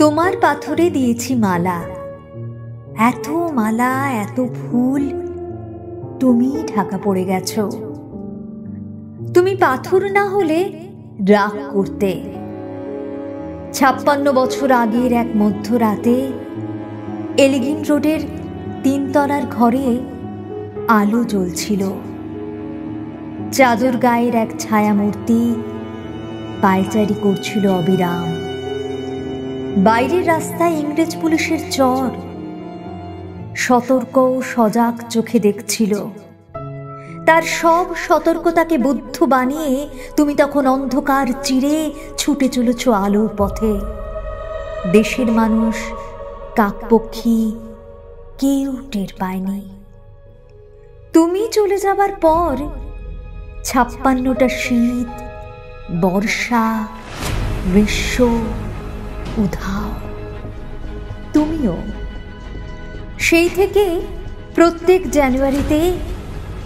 তোমার পাথরে দিয়েছি মালা, এত মালা এত ফুল, তুমি ঢাকা পড়ে গেছো। তুমি পাথর না হলে রাগ করতে। 56 বছর আগের এক মধ্যরাতে এলিগিন রোডের 3 তলার ঘরে আলো জ্বলছিল। চাদর গায়ের এক ছায়ামূর্তি পায়চারি করছিল অবিরাম। বাইরের রাস্তায় ইংরেজ পুলিশের চর সতর্ক ও সজাগ চোখে দেখছিল। তার সব সতর্কতাকে বুদ্ধ বানিয়ে তুমি তখন অন্ধকার চিরে ছুটে চলেছ আলোর পথে। দেশের মানুষ, কাকপক্ষী কেউ টের পায়নি। তুমি চলে যাবার পর 56টা শীত, বর্ষা, গ্রীষ্ম উধাও। তুমিও সেই থেকে প্রত্যেক জানুয়ারিতে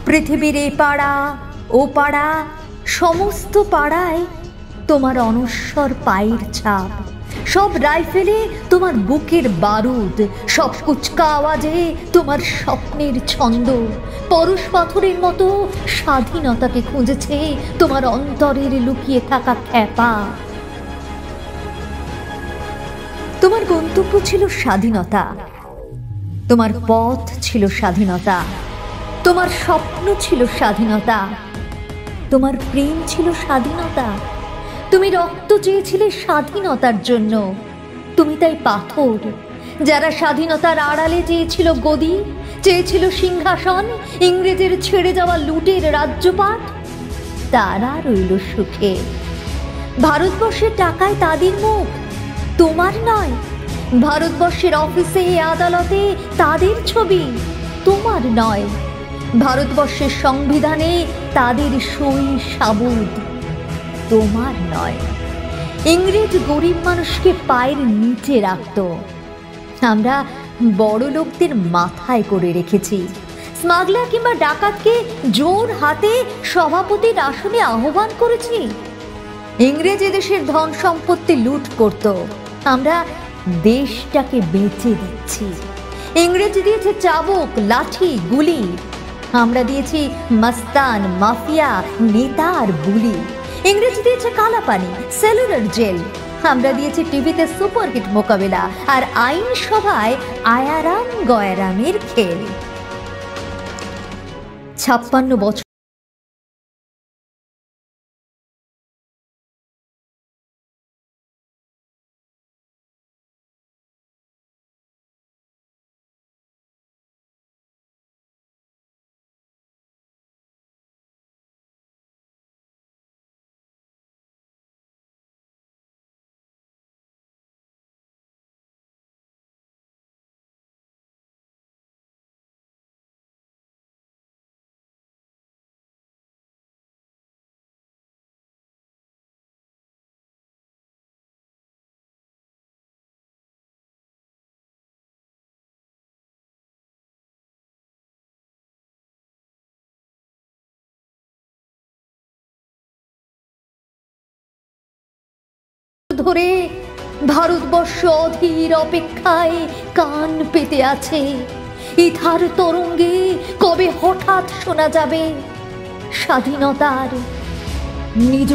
পৃথিবীর এ পাড়া ও পাড়া সমস্ত পাড়ায় তোমার অনশ্বর পায়ের ছাপ, সব রাইফেলে তোমার বুকের বারুদ, সব কুচকা আওয়াজে তোমার স্বপ্নের ছন্দ পরশ পাথরের মতো স্বাধীনতাকে খুঁজেছে তোমার অন্তরের লুকিয়ে থাকা খ্যাপা। তোমার গন্তব্য ছিল স্বাধীনতা, তোমার পথ ছিল স্বাধীনতা, তোমার স্বপ্ন ছিল স্বাধীনতা, তোমার প্রেম ছিল স্বাধীনতা। তুমি রক্ত চেয়েছিলে স্বাধীনতার জন্য, তুমি তাই পাথর। যারা স্বাধীনতার আড়ালে চেয়েছিল গদি, চেয়েছিল সিংহাসন, ইংরেজের ছেড়ে যাওয়া লুটের রাজ্যপাট, তারা রইল সুখে। ভারতবর্ষের টাকায় তাদের মুখ, তোমার নয়। ভারতবর্ষের অফিসে আদালতে তাদের ছবি, তোমার নয়। ভারতবর্ষের সংবিধানে তাদের সই সাবুদ, তোমার নয়। ইংরেজ গরিব মানুষকে পায়ের নিচে রাখত, আমরা বড় লোকদের মাথায় করে রেখেছি। স্মাগলার কিংবা ডাকাতকে জোর হাতে সভাপতির আসনে আহ্বান করেছি। ইংরেজ দেশের ধন সম্পত্তি লুট করত, আমরা দেশটাকে বেচে দিচ্ছি। ইংরেজ দিয়েছে চাবুক, লাঠি, গুলি, আমরা দিয়েছি মস্তান, মাফিয়া, নেতা আর বুলি। ইংরেজ দিয়েছে কালাপানি, সেলুলার জেল, আমরা দিয়েছি টিভিতে সুপারহিট মোকাবেলা আর আইনসভায় আয়ারাম গয়ারামের খেল। 56 বছর ধরে ভারতবর্ষ অধীর অপেক্ষায় কান পেতে আছে। ইথার তরঙ্গে কবে হঠাৎ শোনা যাবে স্বাধীনতার নিজ